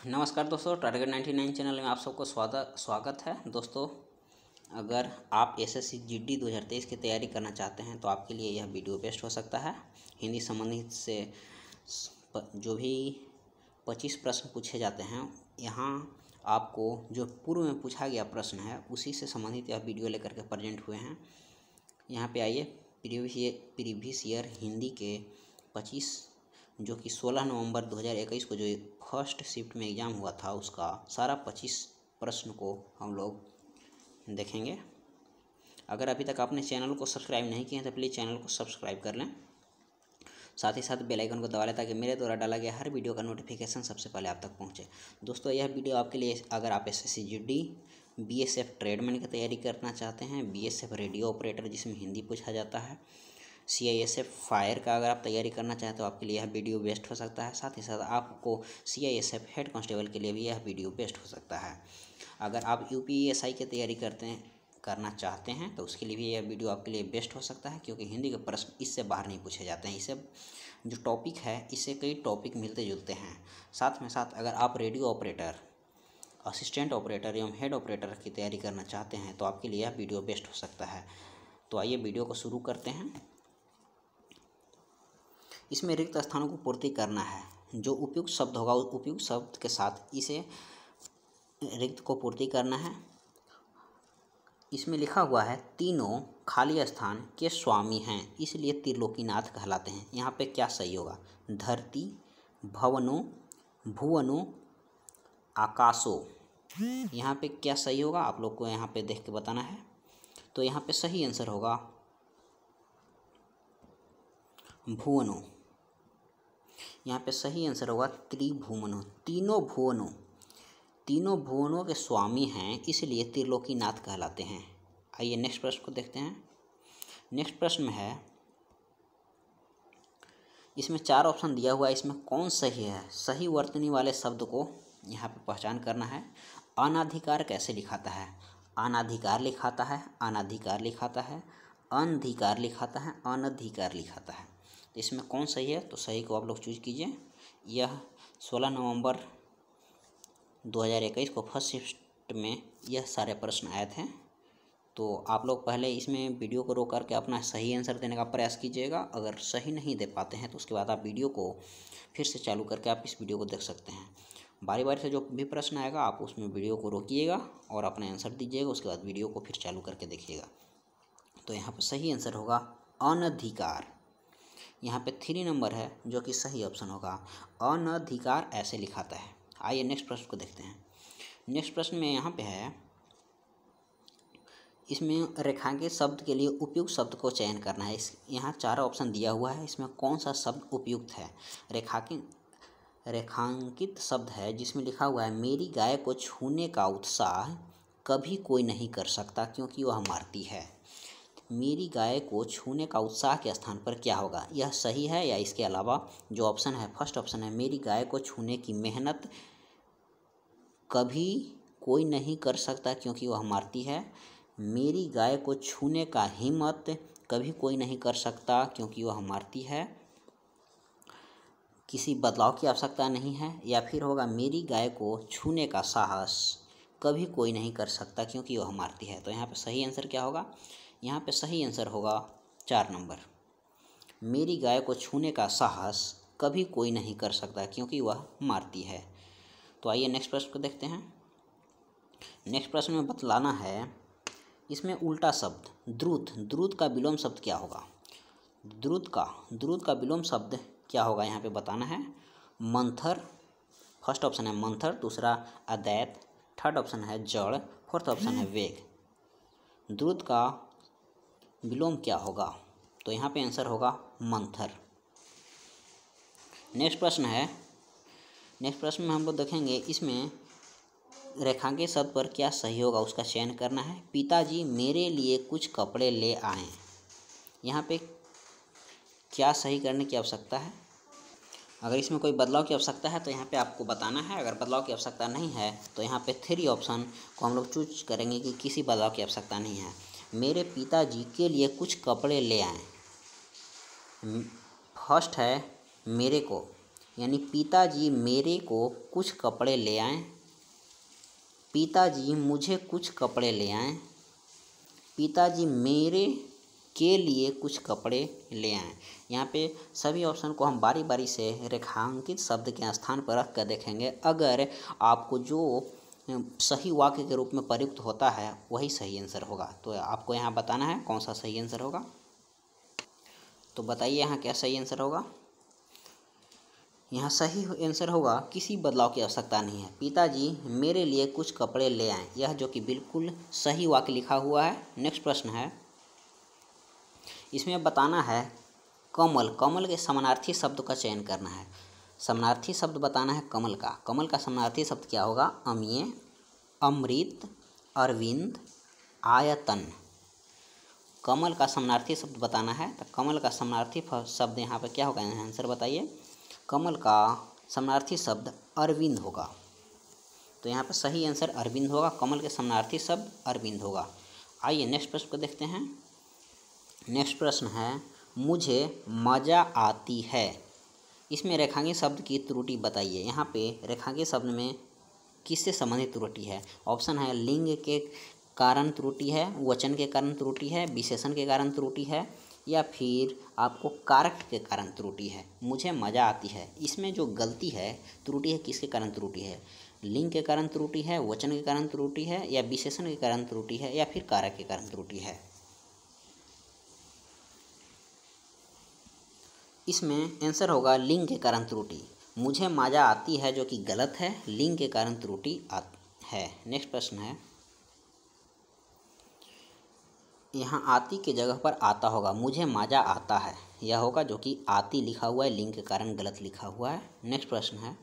नमस्कार दोस्तों, target 99 channel में आप सबको स्वागत है। दोस्तों, अगर आप एसएससी जीडी 2023 की तैयारी करना चाहते हैं तो आपके लिए यह वीडियो बेस्ट हो सकता है। हिंदी संबंधित से जो भी 25 प्रश्न पूछे जाते हैं, यहाँ आपको जो पूर्व में पूछा गया प्रश्न है उसी से संबंधित यह वीडियो लेकर के प्रेजेंट हुए हैं। यहाँ पे आइए, प्रीवियस ईयर हिंदी के 25 जो कि 16 नवंबर 2021 को जो फर्स्ट शिफ्ट में एग्ज़ाम हुआ था उसका सारा 25 प्रश्न को हम लोग देखेंगे। अगर अभी तक आपने चैनल को सब्सक्राइब नहीं किया है तो प्लीज़ चैनल को सब्सक्राइब कर लें, साथ ही साथ बेल आइकन को दबा लें ताकि मेरे द्वारा डाला गया हर वीडियो का नोटिफिकेशन सबसे पहले आप तक पहुंचे। दोस्तों, यह वीडियो आपके लिए अगर आप एसएससी जीडी, बीएसएफ ट्रेडमैन की तैयारी करना चाहते हैं, बीएसएफ रेडियो ऑपरेटर जिसमें हिंदी पूछा जाता है, सीआईएसएफ फायर का अगर आप तैयारी करना चाहें तो आपके लिए यह वीडियो बेस्ट हो सकता है। साथ ही साथ आपको सीआईएसएफ हेड कांस्टेबल के लिए भी यह वीडियो बेस्ट हो सकता है। अगर आप यूपीएसआई की तैयारी करना चाहते हैं तो उसके लिए भी यह वीडियो आपके लिए बेस्ट हो सकता है, क्योंकि हिंदी के प्रश्न इससे बाहर नहीं पूछे जाते हैं। इससे जो टॉपिक है इससे कई टॉपिक मिलते जुलते हैं। साथ में साथ अगर आप रेडियो ऑपरेटर, असिस्टेंट ऑपरेटर एवं हेड ऑपरेटर की तैयारी करना चाहते हैं तो आपके लिए यह वीडियो बेस्ट हो सकता है। तो आइए वीडियो को शुरू करते हैं। इसमें रिक्त स्थानों को पूर्ति करना है। जो उपयुक्त शब्द होगा उस उपयुक्त शब्द के साथ इसे रिक्त को पूर्ति करना है। इसमें लिखा हुआ है तीनों खाली स्थान के स्वामी हैं, इसलिए त्रिलोकीनाथ कहलाते हैं। यहाँ पे क्या सही होगा? धरती, भवनों, भुवनों, आकाशों। यहाँ पे क्या सही होगा आप लोग को यहाँ पे देख के बताना है। तो यहाँ पे सही आंसर होगा भुवनों। यहाँ पे सही आंसर होगा त्रिभुवनों। तीनों भुवनों के स्वामी हैं, इसलिए त्रिलोकीनाथ कहलाते हैं। आइए नेक्स्ट प्रश्न को देखते हैं। नेक्स्ट प्रश्न में है, इसमें 4 ऑप्शन दिया हुआ है, इसमें कौन सही है? सही वर्तनी वाले शब्द को यहाँ पे पहचान करना है। अनाधिकार कैसे लिखाता है? अनाधिकार लिखाता है, अनाधिकार लिखाता है, अनधिकार लिखाता है, अनधिकार लिखाता है। तो इसमें कौन सही है? तो सही को आप लोग चूज कीजिए। यह 16 नवंबर 2021 को फर्स्ट शिफ्ट में यह सारे प्रश्न आए थे। तो आप लोग पहले इसमें वीडियो को रोक करके अपना सही आंसर देने का प्रयास कीजिएगा। अगर सही नहीं दे पाते हैं तो उसके बाद आप वीडियो को फिर से चालू करके आप इस वीडियो को देख सकते हैं। बारी बारी से जो भी प्रश्न आएगा आप उसमें वीडियो को रोकिएगा और अपने आंसर दीजिएगा, उसके बाद वीडियो को फिर चालू करके देखिएगा। तो यहाँ पर सही आंसर होगा अनधिकार। यहाँ पे 3 नंबर है जो कि सही ऑप्शन होगा। अनधिकार ऐसे लिखाता है। आइए नेक्स्ट प्रश्न को देखते हैं। नेक्स्ट प्रश्न में यहाँ पे है, इसमें रेखांकित शब्द के लिए उपयुक्त शब्द को चयन करना है। यहाँ 4 ऑप्शन दिया हुआ है, इसमें कौन सा शब्द उपयुक्त है? रेखांकित शब्द है जिसमें लिखा हुआ है, मेरी गाय को छूने का उत्साह कभी कोई नहीं कर सकता क्योंकि वह मारती है। मेरी गाय को छूने का उत्साह के स्थान पर क्या होगा? यह सही है या इसके अलावा जो ऑप्शन है, फर्स्ट ऑप्शन है, मेरी गाय को छूने की मेहनत कभी कोई नहीं कर सकता क्योंकि वह मारती है। मेरी गाय को छूने का हिम्मत कभी कोई नहीं कर सकता क्योंकि वह मारती है। किसी बदलाव की आवश्यकता नहीं है। या फिर होगा, मेरी गाय को छूने का साहस कभी कोई नहीं कर सकता क्योंकि वह मारती है। तो यहाँ पे सही आंसर क्या होगा? यहाँ पे सही आंसर होगा 4 नंबर। मेरी गाय को छूने का साहस कभी कोई नहीं कर सकता क्योंकि वह मारती है। तो आइए नेक्स्ट प्रश्न को देखते हैं। नेक्स्ट प्रश्न में बतलाना है, इसमें उल्टा शब्द द्रुत का विलोम शब्द क्या होगा? द्रुत का विलोम शब्द क्या होगा यहाँ पे बताना है। मंथर, फर्स्ट ऑप्शन है मंथर, दूसरा अदैत, थर्ड ऑप्शन है जड़, फोर्थ ऑप्शन है वेग। द्रुत का विलोम क्या होगा? तो यहाँ पे आंसर होगा मंथर। नेक्स्ट प्रश्न है, नेक्स्ट प्रश्न में हम लोग देखेंगे, इसमें रेखांकित शब्द पर क्या सही होगा उसका चयन करना है। पिताजी मेरे लिए कुछ कपड़े ले आए। यहाँ पे क्या सही करने की आवश्यकता है? अगर इसमें कोई बदलाव की आवश्यकता है तो यहाँ पे आपको बताना है। अगर बदलाव की आवश्यकता नहीं है तो यहाँ पे 3 ऑप्शन को हम लोग चूज करेंगे कि किसी बदलाव की आवश्यकता नहीं है। मेरे पिताजी के लिए कुछ कपड़े ले आए, फर्स्ट है मेरे को, यानी पिताजी मेरे को कुछ कपड़े ले आएं, पिताजी मुझे कुछ कपड़े ले आएं, पिताजी मेरे के लिए कुछ कपड़े ले आएं। यहाँ पे सभी ऑप्शन को हम बारी बारी से रेखांकित शब्द के स्थान पर रख कर देखेंगे। अगर आपको जो सही वाक्य के रूप में प्रयुक्त होता है वही सही आंसर होगा। तो आपको यहाँ बताना है कौन सा सही आंसर होगा। तो बताइए यहाँ क्या सही आंसर होगा। यहाँ सही आंसर होगा किसी बदलाव की आवश्यकता नहीं है, पिताजी मेरे लिए कुछ कपड़े ले आएं। यह जो कि बिल्कुल सही वाक्य लिखा हुआ है। नेक्स्ट प्रश्न है, इसमें बताना है कमल, कमल के समानार्थी शब्द का चयन करना है। समानार्थी शब्द बताना है कमल का। कमल का समानार्थी शब्द क्या होगा। अमीय, अमृत, अरविंद, आयतन। कमल का समानार्थी शब्द बताना है। तो कमल का समानार्थी शब्द यहाँ पर क्या होगा, आंसर बताइए। कमल का समानार्थी शब्द अरविंद होगा। तो यहाँ पर सही आंसर अरविंद होगा। कमल के समानार्थी शब्द अरविंद होगा। आइए नेक्स्ट प्रश्न को देखते हैं। नेक्स्ट प्रश्न है, मुझे मज़ा आती है। इसमें रेखांकित शब्द की त्रुटि बताइए। यहाँ पे रेखांकित शब्द में किससे संबंधित त्रुटि है। ऑप्शन है लिंग के कारण त्रुटि है, वचन के कारण त्रुटि है, विशेषण के कारण त्रुटि है, या फिर आपको कारक के कारण त्रुटि है। मुझे मज़ा आती है, इसमें जो गलती है, त्रुटि है, किसके कारण त्रुटि है। लिंग के कारण त्रुटि है, वचन के कारण त्रुटि है, या विशेषण के कारण त्रुटि है, या फिर कारक के कारण त्रुटि है। इसमें आंसर होगा लिंग के कारण त्रुटि। मुझे मज़ा आती है जो कि गलत है, लिंग के कारण त्रुटि है। नेक्स्ट प्रश्न है, यहाँ आती के जगह पर आता होगा। मुझे मज़ा आता है, यह होगा जो कि आती लिखा हुआ है, लिंग के कारण गलत लिखा हुआ है। नेक्स्ट प्रश्न है,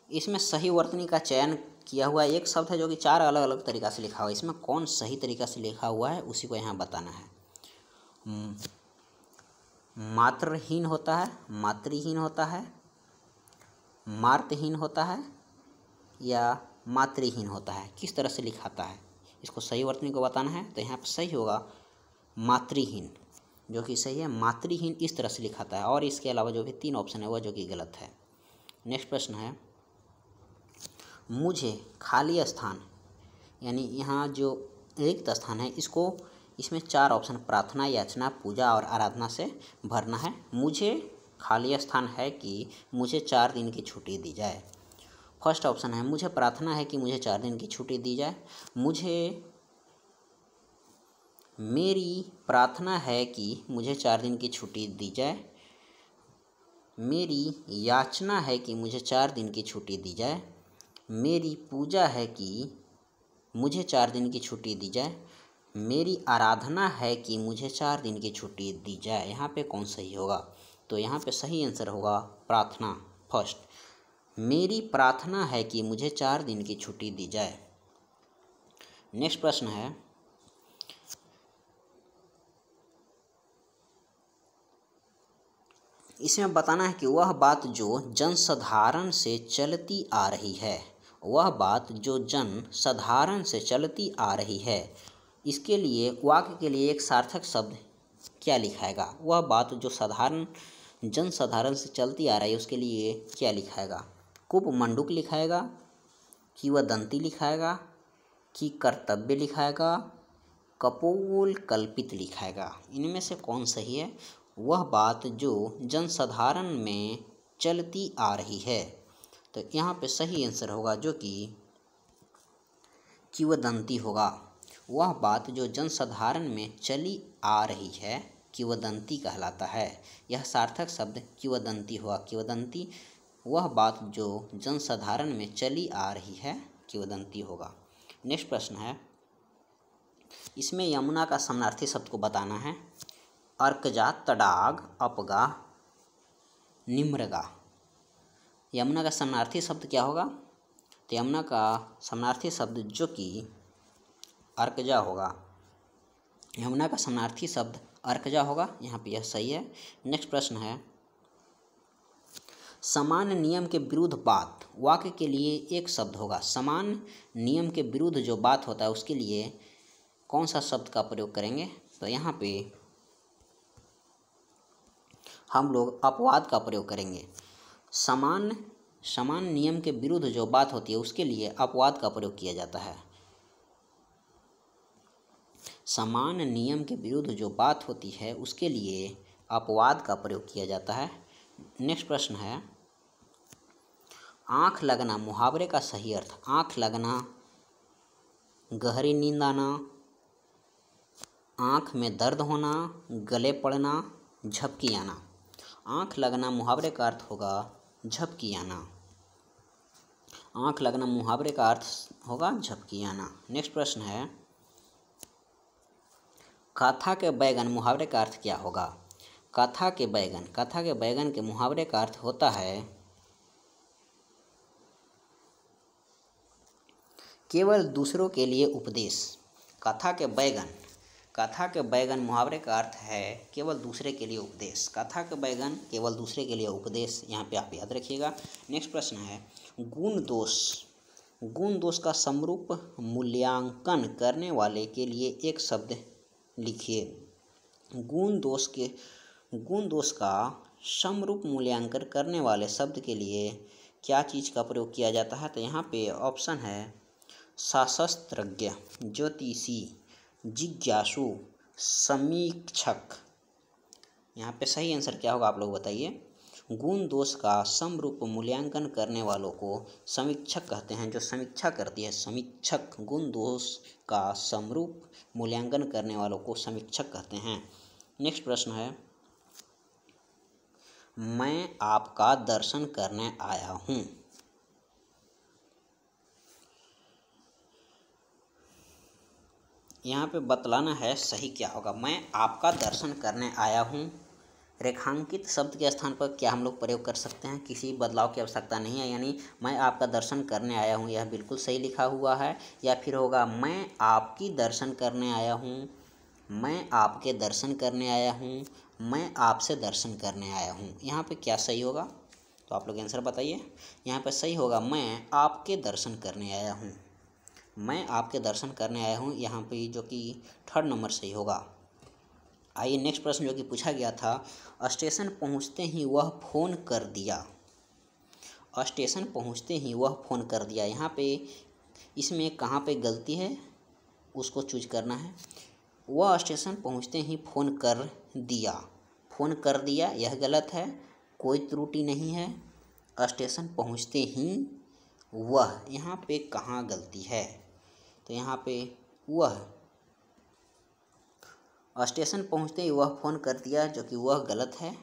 इसमें सही वर्तनी का चयन किया हुआ एक शब्द है जो कि 4 अलग अलग तरीक़ा से लिखा हुआ है। इसमें कौन सही तरीक़ा से लिखा हुआ है उसी को यहाँ बताना है। मात्रहीन होता है, मातृहीन होता है, मार्तहीन होता है, या मातृहीन होता है, किस तरह से लिखाता है, इसको सही वर्तनी को बताना है। तो यहाँ पर सही होगा मातृहीन, जो कि सही है। मातृहीन इस तरह से लिखाता है, और इसके अलावा जो भी 3 ऑप्शन है वह जो कि गलत है। नेक्स्ट प्रश्न है, मुझे खाली स्थान, यानी यहाँ जो रिक्त स्थान है इसमें 4 ऑप्शन प्रार्थना, याचना, पूजा और आराधना से भरना है। मुझे खाली स्थान है कि मुझे 4 दिन की छुट्टी दी जाए। फर्स्ट ऑप्शन है, मुझे प्रार्थना है कि मुझे 4 दिन की छुट्टी दी जाए। मेरी प्रार्थना है कि मुझे 4 दिन की छुट्टी दी जाए। मेरी याचना है कि मुझे 4 दिन की छुट्टी दी जाए। मेरी पूजा है कि मुझे 4 दिन की छुट्टी दी जाए। मेरी आराधना है कि मुझे 4 दिन की छुट्टी दी जाए। यहाँ पे कौन सही होगा। तो यहाँ पे सही आंसर होगा प्रार्थना, फर्स्ट। मेरी प्रार्थना है कि मुझे 4 दिन की छुट्टी दी जाए। नेक्स्ट प्रश्न है, इसमें बताना है कि वह बात जो जनसाधारण से चलती आ रही है, वह बात जो जनसाधारण से चलती आ रही है, इसके लिए वाक्य के लिए एक सार्थक शब्द क्या लिखाएगा। वह बात जो जनसाधारण से चलती आ रही है उसके लिए क्या लिखाएगा। कुप मंडूक लिखाएगा, किंवदंती लिखाएगा, कि कर्तव्य लिखाएगा, कपोल कल्पित लिखाएगा। इनमें से कौन सही है। वह बात जो जनसाधारण में चलती आ रही है, तो यहाँ पे सही आंसर होगा जो कि किंवदंती होगा। वह बात जो जनसाधारण में चली आ रही है किंवदंती कहलाता है। यह सार्थक शब्द किंवदंती हुआ। किंवदंती वह बात जो जनसाधारण में चली आ रही है किंवदंती होगा। नेक्स्ट प्रश्न है, इसमें यमुना का समानार्थी शब्द को बताना है। अर्कजा, तडाग, अपगा, निम्रगा। यमुना का समानार्थी शब्द क्या होगा। तो यमुना का समानार्थी शब्द जो कि अर्कजा होगा। यमुना का समानार्थी शब्द अर्कजा होगा। यहाँ पे यह सही है। नेक्स्ट प्रश्न है, समान नियम के विरुद्ध बात, वाक्य के लिए एक शब्द होगा। समान नियम के विरुद्ध जो बात होता है उसके लिए कौन सा शब्द का प्रयोग करेंगे। तो यहाँ पे हम लोग अपवाद का प्रयोग करेंगे। समान नियम के विरुद्ध जो बात होती है उसके लिए अपवाद का प्रयोग किया जाता है। समान नियम के विरुद्ध जो बात होती है उसके लिए अपवाद का प्रयोग किया जाता है। नेक्स्ट प्रश्न है, आँख लगना मुहावरे का सही अर्थ। आँख लगना, गहरी नींद आना, आँख में दर्द होना, गले पड़ना, झपकी आना। आँख लगना मुहावरे का अर्थ होगा झपकी आना। आँख लगना मुहावरे का अर्थ होगा झपकी आना। नेक्स्ट प्रश्न है, कथा के बैगन मुहावरे का अर्थ क्या होगा। कथा के बैगन के मुहावरे का अर्थ होता है केवल दूसरों के लिए उपदेश। कथा के बैगन मुहावरे का अर्थ है केवल दूसरे के लिए उपदेश। कथा के बैगन केवल दूसरे के लिए उपदेश, यहाँ पे आप याद रखिएगा। नेक्स्ट प्रश्न है, गुण दोष का समरूप मूल्यांकन करने वाले के लिए एक शब्द लिखिए। गुण दोष का समरूप मूल्यांकन करने वाले शब्द के लिए क्या चीज़ का प्रयोग किया जाता है। तो यहाँ पे ऑप्शन है शास्त्रज्ञ, ज्योतिषी, जिज्ञासु, समीक्षक। यहाँ पे सही आंसर क्या होगा आप लोग बताइए। गुण दोष का समरूप मूल्यांकन करने वालों को समीक्षक कहते हैं। जो समीक्षा करती है समीक्षक, गुण दोष का समरूप मूल्यांकन करने वालों को समीक्षक कहते हैं। नेक्स्ट प्रश्न है, मैं आपका दर्शन करने आया हूँ। यहाँ पे बतलाना है सही क्या होगा। मैं आपका दर्शन करने आया हूँ, रेखांकित शब्द के स्थान पर क्या हम लोग प्रयोग कर सकते हैं, किसी बदलाव की आवश्यकता नहीं है। यानी मैं आपका दर्शन करने आया हूँ, यह बिल्कुल सही लिखा हुआ है। या फिर होगा मैं आपकी दर्शन करने आया हूँ, मैं आपके दर्शन करने आया हूँ, मैं आपसे दर्शन करने आया हूँ। यहाँ पे क्या सही होगा तो आप लोग आंसर बताइए। यहाँ पे सही होगा मैं आपके दर्शन करने आया हूँ, मैं आपके दर्शन करने आया हूँ। यहाँ पे जो कि थर्ड नंबर सही होगा। आइए नेक्स्ट प्रश्न जो कि पूछा गया था, स्टेशन पहुँचते ही वह फ़ोन कर दिया। स्टेशन पहुँचते ही वह फ़ोन कर दिया, यहाँ पे इसमें कहाँ पे गलती है उसको चूज करना है। वह स्टेशन पहुँचते ही फ़ोन कर दिया यह गलत है, कोई त्रुटि नहीं है। स्टेशन पहुँचते ही वह, यहाँ पे कहाँ गलती है तो यहाँ पे वह, स्टेशन पहुँचते ही वह फ़ोन कर दिया जो कि वह गलत है।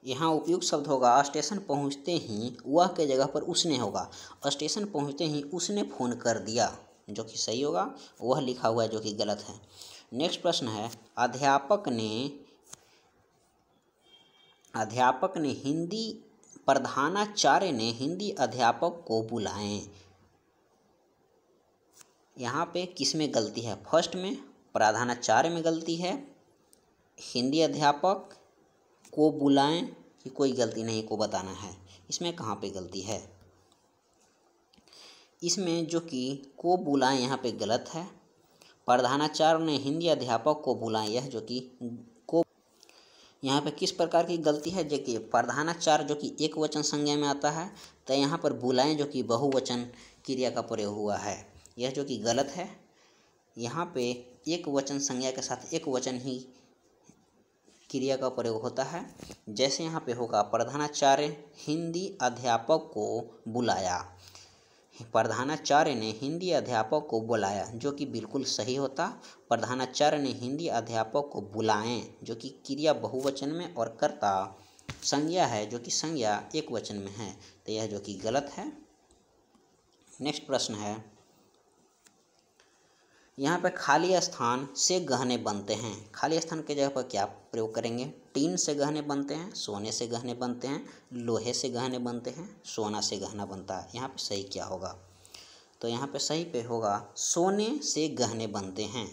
यहाँ उपयुक्त शब्द होगा स्टेशन पहुँचते ही, वह के जगह पर उसने होगा। स्टेशन पहुँचते ही उसने फ़ोन कर दिया जो कि सही होगा, वह लिखा हुआ है जो कि गलत है। नेक्स्ट प्रश्न है, प्रधानाचार्य ने हिंदी अध्यापक को बुलाएं। यहाँ पे किस में गलती है, फर्स्ट में प्रधानाचार्य में गलती है, हिंदी अध्यापक को बुलाएं कि कोई गलती नहीं को बताना है, इसमें कहाँ पे गलती है। इसमें जो कि को बुलाएं यहाँ पे गलत है। प्रधानाचार्य ने हिंदी अध्यापक को बुलाएं, यह जो कि को, यहाँ पे किस प्रकार की गलती है। जो कि प्रधानाचार्य जो कि एक वचन संज्ञा में आता है, तो यहाँ पर बुलाएं जो कि बहुवचन क्रिया का प्रयोग हुआ है, यह जो कि गलत है। यहाँ पे एक वचन संज्ञा के साथ एक वचन ही क्रिया का प्रयोग होता है। जैसे यहाँ पे होगा प्रधानाचार्य हिंदी अध्यापक को बुलाया, प्रधानाचार्य ने हिंदी अध्यापक को बुलाया जो कि बिल्कुल सही होता। प्रधानाचार्य ने हिंदी अध्यापक को बुलाएं जो कि क्रिया बहुवचन में और कर्ता संज्ञा है जो कि संज्ञा एक वचन में है, तो यह जो कि गलत है। नेक्स्ट प्रश्न है, यहाँ पे खाली स्थान से गहने बनते हैं। खाली स्थान के जगह पर क्या प्रयोग करेंगे। टीन से गहने बनते हैं, सोने से गहने बनते हैं, लोहे से गहने बनते हैं, सोना से गहना बनता है। यहाँ पे सही क्या होगा तो यहाँ पे सही पे होगा सोने से गहने बनते हैं।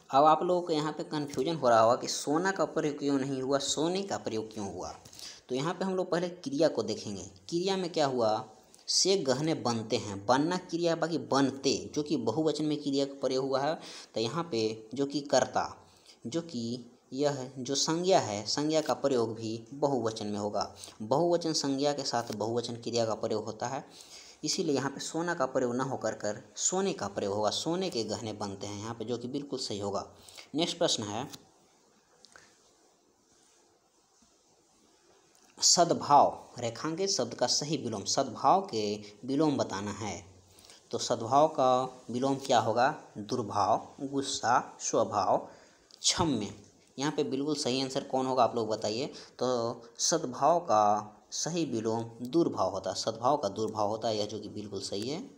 अब आप लोगों को यहाँ पे कन्फ्यूजन हो रहा होगा कि सोना का प्रयोग क्यों नहीं हुआ, सोने का प्रयोग क्यों हुआ। तो यहाँ पे हम लोग पहले क्रिया को देखेंगे। क्रिया में क्या हुआ, से गहने बनते हैं, बनना क्रिया है, बाकी बनते जो कि बहुवचन में क्रिया का प्रयोग हुआ है। तो यहाँ पे जो कि कर्ता, जो कि यह जो संज्ञा है, संज्ञा का प्रयोग भी बहुवचन में होगा। बहुवचन संज्ञा के साथ बहुवचन क्रिया का प्रयोग होता है, इसीलिए यहाँ पे सोना का प्रयोग ना होकर कर सोने का प्रयोग होगा। सोने के गहने बनते हैं यहाँ पे, जो कि बिल्कुल सही होगा। नेक्स्ट प्रश्न है, सद्भाव रेखांकित शब्द का सही विलोम, सद्भाव के विलोम बताना है। तो सद्भाव का विलोम क्या होगा? दुर्भाव, गुस्सा, स्वभाव, क्षम्य। यहाँ पे बिल्कुल सही आंसर कौन होगा आप लोग बताइए। तो सद्भाव का सही विलोम दुर्भाव होता है, सद्भाव का दुर्भाव होता है, यह जो कि बिल्कुल सही है।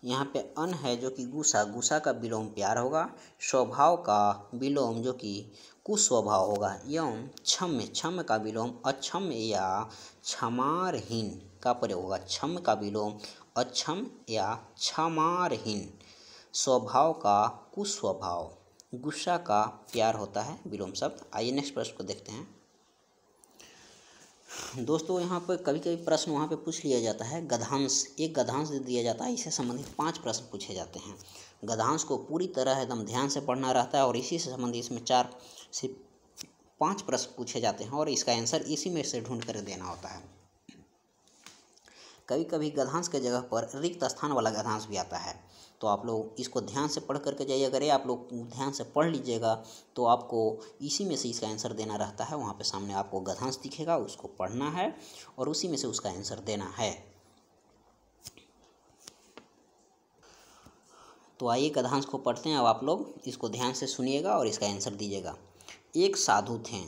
यहाँ पे अन है जो कि गुस्सा, गुस्सा का विलोम प्यार होगा। स्वभाव का विलोम जो कि कुस्वभाव होगा। एवं क्षम्य, क्षम्य का विलोम अक्षम्य या क्षमारहीन का प्रयोग होगा। क्षम्य का विलोम अक्षम्य या क्षमारहीन। स्वभाव का कुस्वभाव, गुस्सा का प्यार होता है विलोम शब्द। आइए नेक्स्ट प्रश्न को देखते हैं। दोस्तों यहाँ पर कभी कभी प्रश्न वहाँ पे पूछ लिया जाता है, गद्यांश, एक गद्यांश दे दिया जाता है, इससे संबंधित 5 प्रश्न पूछे जाते हैं। गद्यांश को पूरी तरह एकदम ध्यान से पढ़ना रहता है और इसी से संबंधित इसमें 4 से 5 प्रश्न पूछे जाते हैं और इसका आंसर इसी में से ढूंढ कर देना होता है। कभी कभी गद्यांश के जगह पर रिक्त स्थान वाला गद्यांश भी आता है, तो आप लोग इसको ध्यान से पढ़ करके जाइए। अगर ये आप लोग ध्यान से पढ़ लीजिएगा तो आपको इसी में से इसका आंसर देना रहता है। वहाँ पे सामने आपको गद्यांश दिखेगा, उसको पढ़ना है और उसी में से उसका आंसर देना है। तो आइए गद्यांश को पढ़ते हैं। अब आप लोग इसको ध्यान से सुनिएगा और इसका आंसर दीजिएगा। एक साधु थे,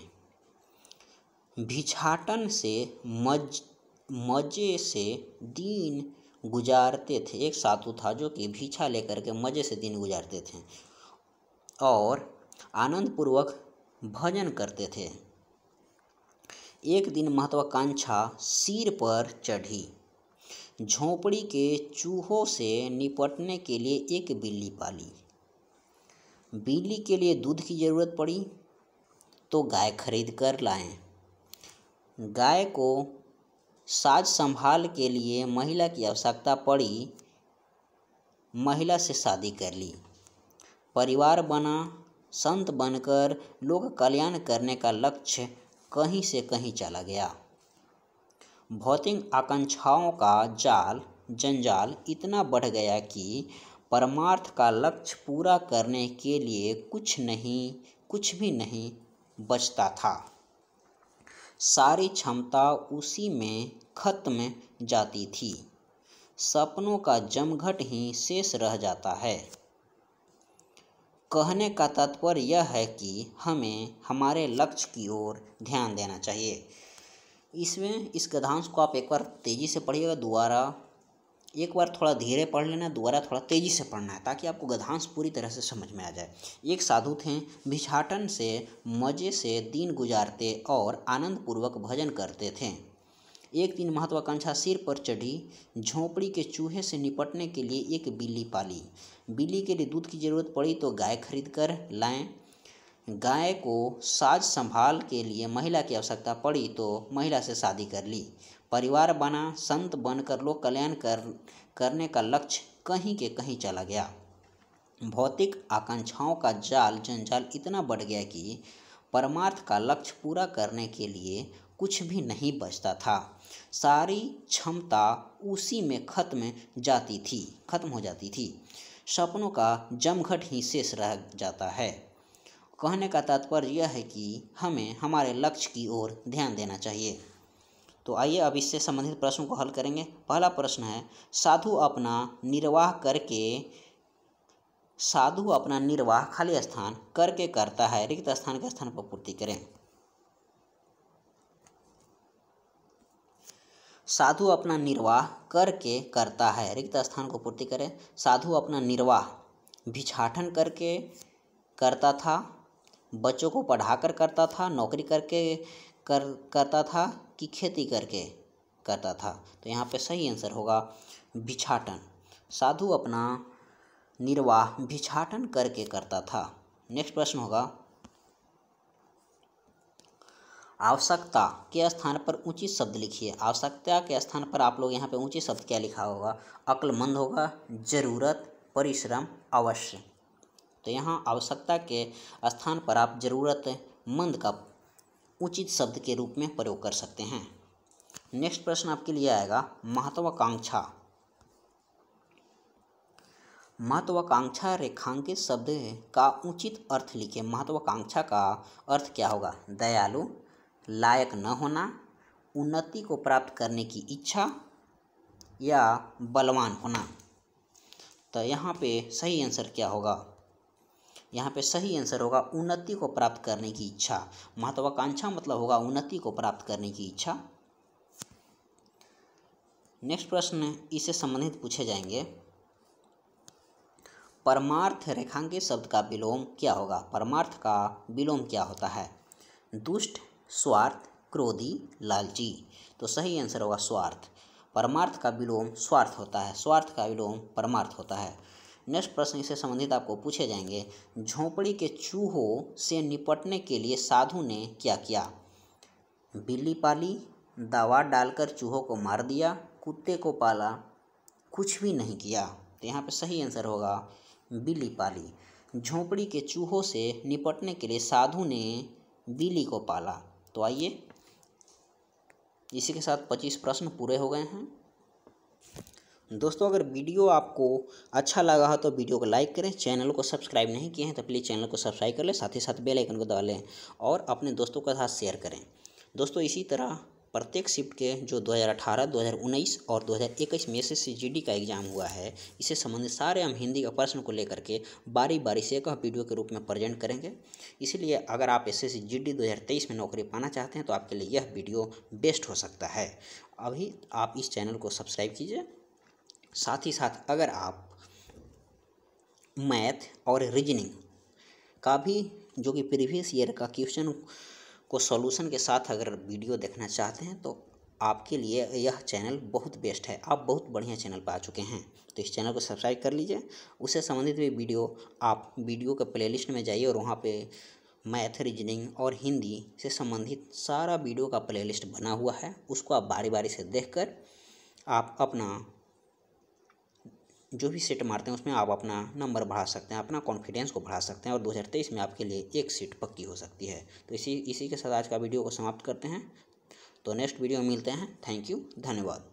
भिक्षाटन से मजे से दिन गुजारते थे। एक साधु था जो कि भिक्षा लेकर के मज़े से दिन गुजारते थे और आनंदपूर्वक भजन करते थे। एक दिन महत्वाकांक्षा सिर पर चढ़ी। झोंपड़ी के चूहों से निपटने के लिए एक बिल्ली पाली। बिल्ली के लिए दूध की ज़रूरत पड़ी तो गाय खरीद कर लाएं। गाय को साज संभाल के लिए महिला की आवश्यकता पड़ी, महिला से शादी कर ली। परिवार बना, संत बनकर लोक कल्याण करने का लक्ष्य कहीं से कहीं चला गया। भौतिक आकांक्षाओं का जंजाल इतना बढ़ गया कि परमार्थ का लक्ष्य पूरा करने के लिए कुछ भी नहीं बचता था। सारी क्षमता उसी में खत्म जाती थी। सपनों का जमघट ही शेष रह जाता है। कहने का तात्पर्य यह है कि हमें हमारे लक्ष्य की ओर ध्यान देना चाहिए। इसमें इस गद्यांश को आप एक बार तेज़ी से पढ़िएगा, दोबारा एक बार थोड़ा धीरे पढ़ लेना, दोबारा थोड़ा तेज़ी से पढ़ना है ताकि आपको गद्यांश पूरी तरह से समझ में आ जाए। एक साधु थे, भिक्षाटन से मज़े से दिन गुजारते और आनंदपूर्वक भजन करते थे। एक दिन महत्वाकांक्षा सिर पर चढ़ी। झोंपड़ी के चूहे से निपटने के लिए एक बिल्ली पाली। बिल्ली के लिए दूध की ज़रूरत पड़ी तो गाय खरीद कर लाएं। गाय को साज संभाल के लिए महिला की आवश्यकता पड़ी तो महिला से शादी कर ली। परिवार बना, संत बनकर लोक कल्याण करने का लक्ष्य कहीं के कहीं चला गया। भौतिक आकांक्षाओं का जंजाल इतना बढ़ गया कि परमार्थ का लक्ष्य पूरा करने के लिए कुछ भी नहीं बचता था। सारी क्षमता उसी में खत्म हो जाती थी। सपनों का जमघट ही शेष रह जाता है। कहने का तात्पर्य यह है कि हमें हमारे लक्ष्य की ओर ध्यान देना चाहिए। तो आइए अब इससे संबंधित प्रश्नों को हल करेंगे। पहला प्रश्न है, साधु अपना निर्वाह खाली स्थान करके करता है, रिक्त स्थान के स्थान पर पूर्ति करें। साधु अपना निर्वाह करके करता है, रिक्त स्थान को पूर्ति करें। साधु अपना निर्वाह भिक्षाटन करके करता था, बच्चों को पढ़ाकर करता था, नौकरी करके करता था कि खेती करके करता था। तो यहाँ पे सही आंसर होगा भिक्षाटन। साधु अपना निर्वाह भिक्षाटन करके करता था। नेक्स्ट प्रश्न होगा, आवश्यकता के स्थान पर उचित शब्द लिखिए। आवश्यकता के स्थान पर आप लोग यहाँ पे उचित शब्द क्या लिखा होगा? अक्लमंद होगा, जरूरत, परिश्रम, अवश्य। तो यहाँ आवश्यकता के स्थान पर आप जरूरतमंद का उचित शब्द के रूप में प्रयोग कर सकते हैं। नेक्स्ट प्रश्न आपके लिए आएगा महत्वाकांक्षा। महत्वाकांक्षा रेखांकित शब्द का उचित अर्थ लिखें। महत्वाकांक्षा का अर्थ क्या होगा? दयालु, लायक न होना, उन्नति को प्राप्त करने की इच्छा या बलवान होना। तो यहाँ पे सही आंसर क्या होगा? यहाँ पे सही आंसर होगा उन्नति को प्राप्त करने की इच्छा। महत्वाकांक्षा मतलब होगा उन्नति को प्राप्त करने की इच्छा। नेक्स्ट प्रश्न इससे संबंधित पूछे जाएंगे। परमार्थ रेखांकित शब्द का विलोम क्या होगा? परमार्थ का विलोम क्या होता है? दुष्ट, स्वार्थ, क्रोधी, लालची। तो सही आंसर होगा स्वार्थ। परमार्थ का विलोम स्वार्थ होता है, स्वार्थ का विलोम परमार्थ होता है। नेक्स्ट प्रश्न इससे संबंधित आपको पूछे जाएंगे। झोंपड़ी के चूहों से निपटने के लिए साधु ने क्या किया? बिल्ली पाली, दवा डालकर चूहों को मार दिया, कुत्ते को पाला, कुछ भी नहीं किया। तो यहाँ पे सही आंसर होगा बिल्ली पाली। झोंपड़ी के चूहों से निपटने के लिए साधु ने बिल्ली को पाला। तो आइए, इसी के साथ 25 प्रश्न पूरे हो गए हैं। दोस्तों, अगर वीडियो आपको अच्छा लगा हो तो वीडियो को लाइक करें। चैनल को सब्सक्राइब नहीं किए हैं तो प्लीज़ चैनल को सब्सक्राइब कर लें, साथ ही साथ बेल आइकन को दबा लें और अपने दोस्तों के साथ शेयर करें। दोस्तों, इसी तरह प्रत्येक शिफ्ट के जो 2018, 2019 और 2021 में SSC GD का एग्जाम हुआ है, इससे संबंधित सारे हम हिंदी का प्रश्न को लेकर के बारी बारी से एक वीडियो के रूप में प्रेजेंट करेंगे। इसीलिए अगर आप SSC GD 2023 में नौकरी पाना चाहते हैं तो आपके लिए यह वीडियो बेस्ट हो सकता है। अभी आप इस चैनल को सब्सक्राइब कीजिए। साथ ही साथ अगर आप मैथ और रीजनिंग का भी जो कि प्रीवियस ईयर का क्वेश्चन को सॉल्यूशन के साथ अगर वीडियो देखना चाहते हैं तो आपके लिए यह चैनल बहुत बेस्ट है। आप बहुत बढ़िया चैनल पर आ चुके हैं, तो इस चैनल को सब्सक्राइब कर लीजिए। उससे संबंधित भी वीडियो आप वीडियो के प्लेलिस्ट में जाइए और वहाँ पे मैथ, रीजनिंग और हिंदी से संबंधित सारा वीडियो का प्लेलिस्ट बना हुआ है। उसको आप बारी बारी से देखकर आप अपना जो भी सीट मारते हैं उसमें आप अपना नंबर बढ़ा सकते हैं, अपना कॉन्फिडेंस को बढ़ा सकते हैं और 2023 में आपके लिए एक सीट पक्की हो सकती है। तो इसी के साथ आज का वीडियो को समाप्त करते हैं। तो नेक्स्ट वीडियो में मिलते हैं। थैंक यू, धन्यवाद।